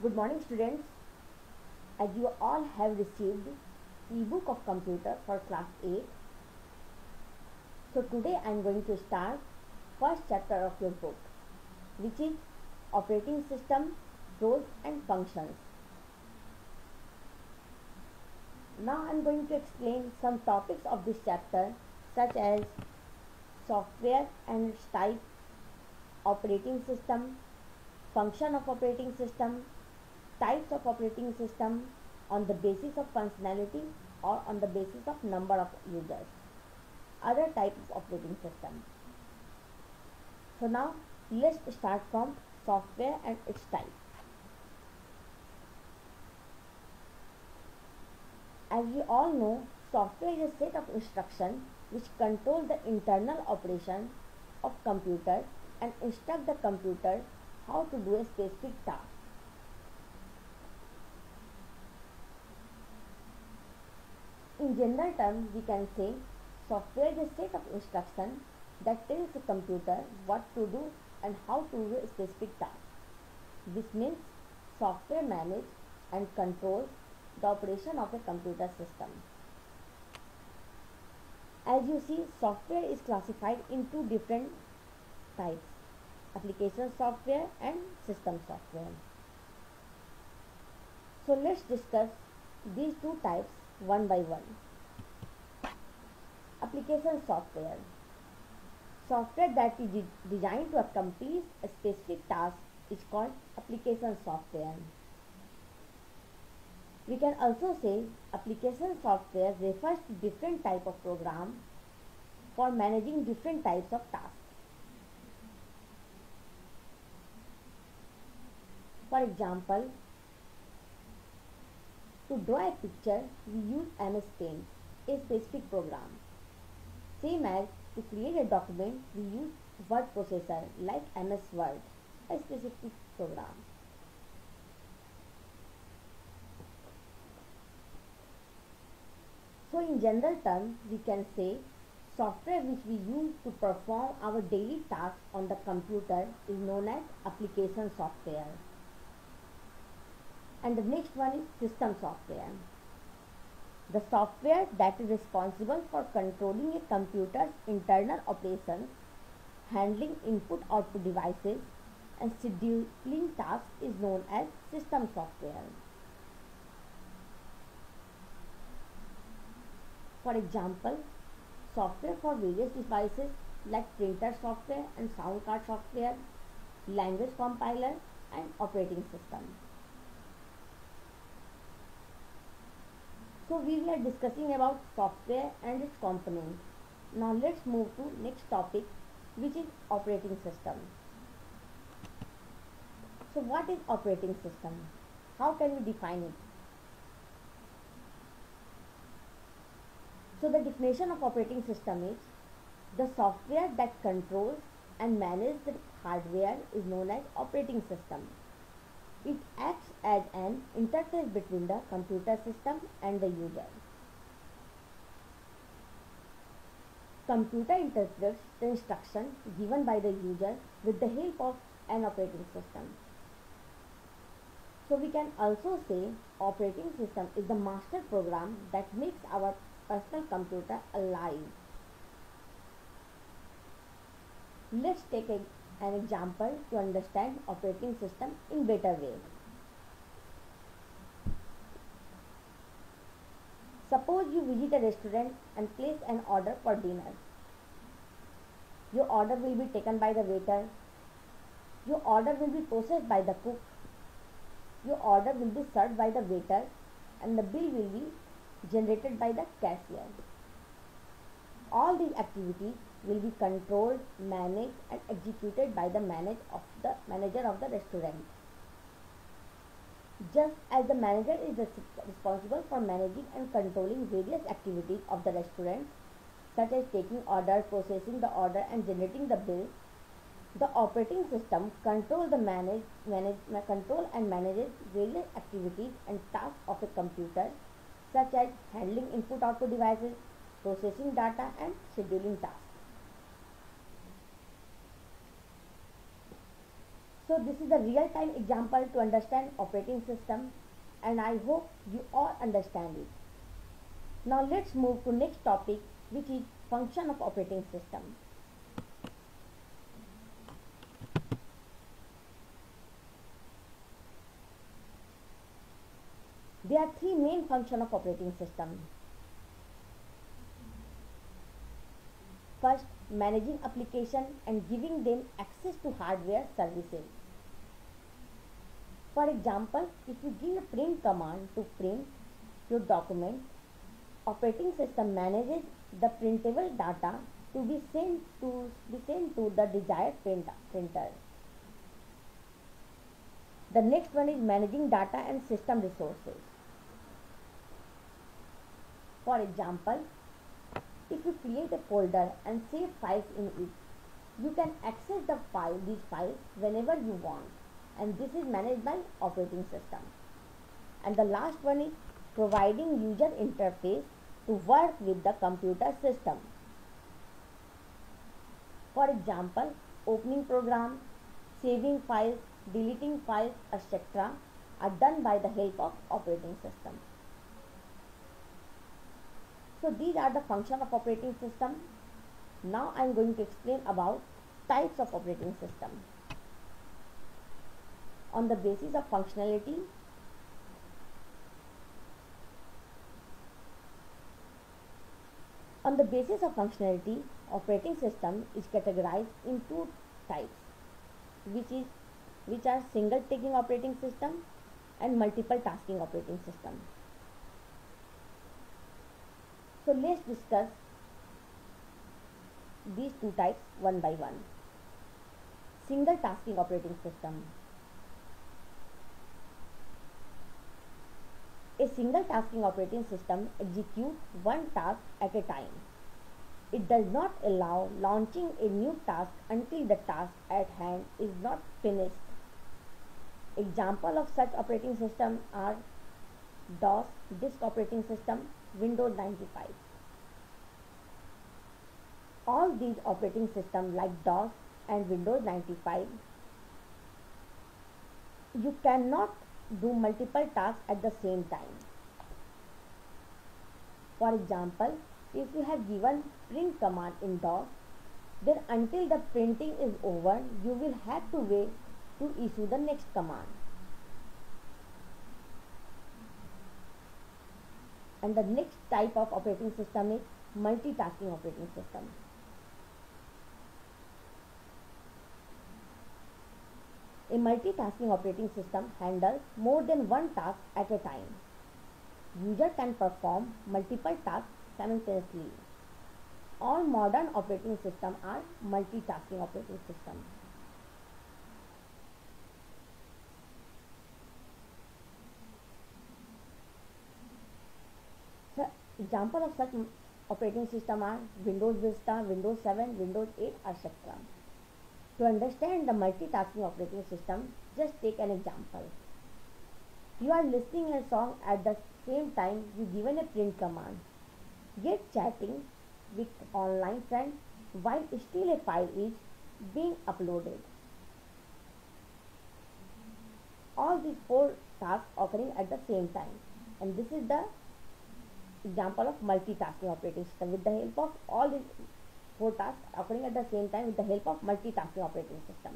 Good morning, students. As you all have received ebook of computer for class 8, so today I am going to start first chapter of your book, which is operating system, roles and functions. Now I am going to explain some topics of this chapter, such as software and its type, operating system, function of operating system, types of operating system on the basis of functionality or on the basis of number of users, other types of operating system. So now let's start from software and its type. As we all know, software is a set of instructions which control the internal operation of computer and instruct the computer how to do a specific task. In general terms, we can say software is a set of instructions that tells the computer what to do and how to do a specific task. This means software manages and controls the operation of a computer system. As you see, software is classified into different types: application software and system software. So let's discuss these two types one by one. Application software. Software that is designed to accomplish a specific task is called application software. We can also say application software refers to different type of program for managing different types of tasks. For example, to draw a picture, we use MS Paint, a specific program. Same as to create a document, we use word processor like MS Word, a specific program. So in general terms, we can say software which we use to perform our daily tasks on the computer is known as application software. And the next one is system software. The software that is responsible for controlling a computer's internal operations, handling input-output devices, and scheduling tasks is known as system software. For example, software for various devices like printer software and sound card software, language compiler, and operating system. So we were discussing about software and its components. Now let's move to next topic, which is operating system. So what is operating system? How can we define it? So the definition of operating system is the software that controls and manages the hardware is known as operating system. It acts as an interface between the computer system and the user. Computer interprets the instruction given by the user with the help of an operating system. So we can also say operating system is the master program that makes our personal computer alive. Let's take an example to understand operating system in better way. Suppose you visit a restaurant and place an order for dinner. Your order will be taken by the waiter. Your order will be processed by the cook. Your order will be served by the waiter, and the bill will be generated by the cashier. All these activities will be controlled, managed and executed by the manager of the restaurant. Just as the manager is responsible for managing and controlling various activities of the restaurant, such as taking order, processing the order and generating the bill, the operating system controls and manages various activities and tasks of a computer, such as handling input-output devices, processing data and scheduling tasks. So this is the real time example to understand operating system, and I hope you all understand it. Now let's move to next topic, which is function of operating system. There are three main functions of operating system. First, managing application and giving them access to hardware services. For example, if you give a print command to print your document, operating system manages the printable data to be sent to the desired printer. The next one is managing data and system resources. For example, if you create a folder and save files in it, you can access these files whenever you want, and this is managed by operating system. And the last one is providing user interface to work with the computer system. For example, opening program, saving files, deleting files, etc. are done by the help of operating system. So these are the functions of operating system. Now I am going to explain about types of operating system. On the basis of functionality, operating system is categorized in two types, which are single taking operating system and multiple tasking operating system. So let's discuss these two types one by one. Single tasking operating system. A single tasking operating system executes one task at a time. It does not allow launching a new task until the task at hand is not finished. Examples of such operating systems are DOS, disk operating system, Windows 95. All these operating systems like DOS and Windows 95, you cannot do multiple tasks at the same time. For example, if you have given print command in DOS, then until the printing is over, you will have to wait to issue the next command. And the next type of operating system is multitasking operating system. A multitasking operating system handles more than one task at a time. User can perform multiple tasks simultaneously. All modern operating systems are multitasking operating systems. So, example of such operating system are Windows Vista, Windows 7, Windows 8, etc. To understand the multitasking operating system, just take an example. You are listening a song at the same time you given a print command. Get chatting with online friend while still a file is being uploaded. All these four tasks occurring at the same time, and this is the example of multitasking operating system with the help of all these four tasks occurring at the same time with the help of multitasking operating system.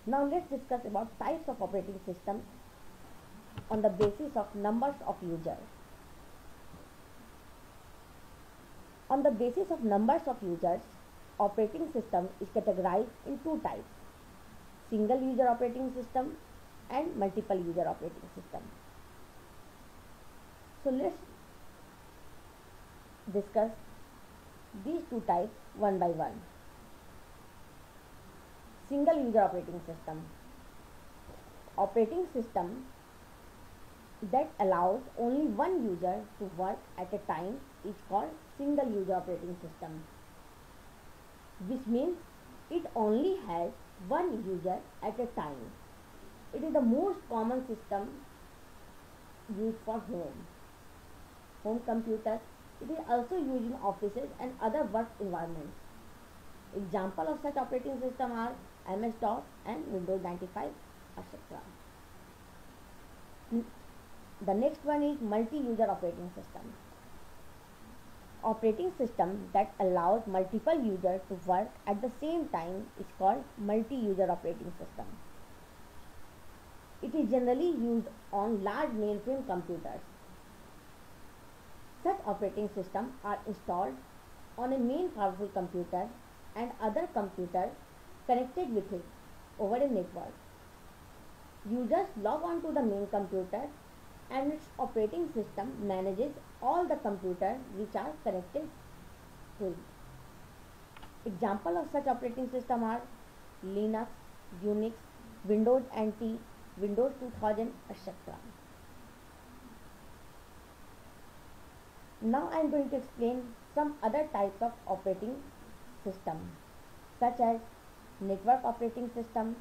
Now let's discuss about types of operating system on the basis of numbers of users. On the basis of numbers of users, operating system is categorized in two types: single user operating system and multiple user operating system. So let's discuss these two types one by one. Single user operating system. Operating system that allows only one user to work at a time is called single user operating system, which means it only has one user at a time. It is the most common system used for home computers. It is also used in offices and other work environments. Example of such operating system are MS-DOS and Windows 95, etc. The next one is multi-user operating system. Operating system that allows multiple users to work at the same time is called multi-user operating system. It is generally used on large mainframe computers. Such operating systems are installed on a main powerful computer and other computers connected with it over a network. Users log on to the main computer and its operating system manages all the computers which are connected to it. Examples of such operating system are Linux, Unix, Windows NT, Windows 2000, etc. Now I am going to explain some other types of operating system such as network operating system,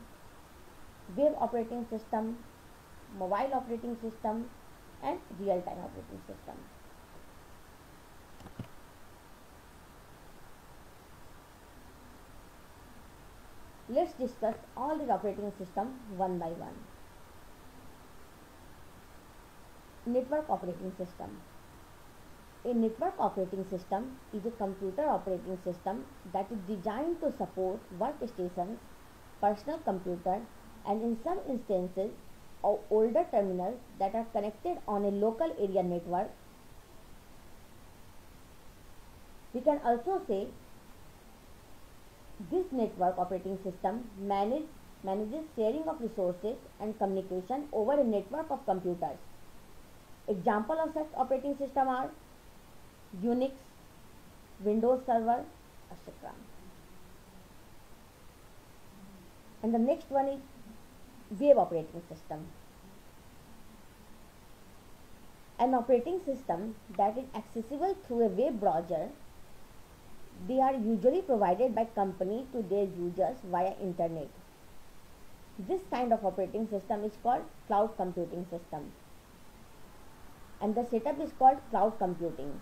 web operating system, mobile operating system, and real-time operating system. Let's discuss all these operating systems one by one. Network operating system. A network operating system is a computer operating system that is designed to support workstations, personal computers, and in some instances, older terminals that are connected on a local area network. We can also say this network operating system manages sharing of resources and communication over a network of computers. Examples of such operating system are Unix, Windows Server, etc. And the next one is web operating system. An operating system that is accessible through a web browser. They are usually provided by companies to their users via internet. This kind of operating system is called cloud computing system, and the setup is called cloud computing.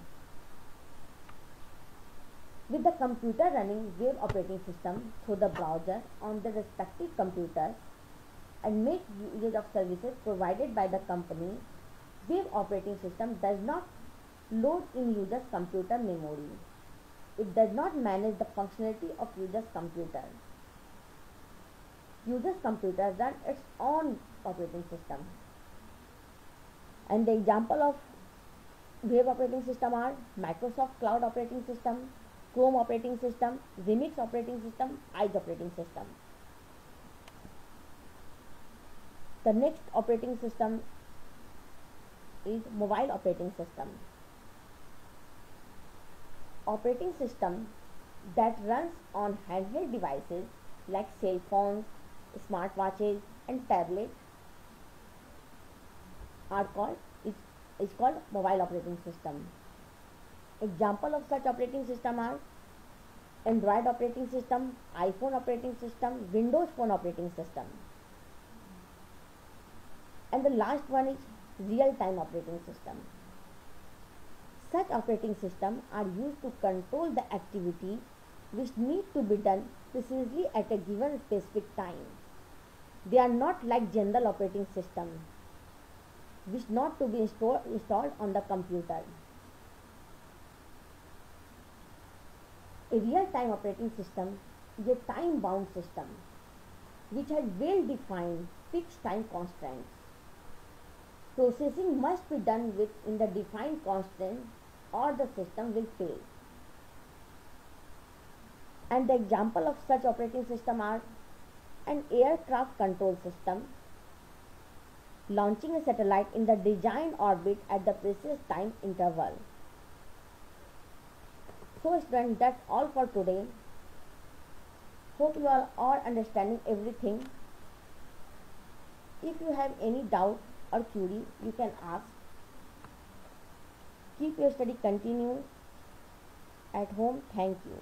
With the computer running web operating system through the browser on the respective computer and make use of services provided by the company, web operating system does not load in user's computer memory. It does not manage the functionality of user's computer. User's computer runs its own operating system. And the example of web operating system are Microsoft Cloud Operating System, Chrome Operating System, Remix Operating System, Edge Operating System. The next operating system is mobile operating system. Operating system that runs on handheld devices like cell phones, smartwatches, and tablets is called mobile operating system. Example of such operating system are Android operating system, iPhone operating system, Windows Phone operating system. And the last one is real-time operating system. Such operating systems are used to control the activity which need to be done precisely at a given specific time. They are not like general operating system which not to be installed on the computer. A real-time operating system is a time-bound system which has well-defined fixed time constraints. Processing must be done within the defined constraint or the system will fail. And the example of such operating system are an aircraft control system, launching a satellite in the designed orbit at the precise time interval. So students, that's all for today. Hope you all are understanding everything. If you have any doubt or query, you can ask. Keep your study continuous at home. Thank you.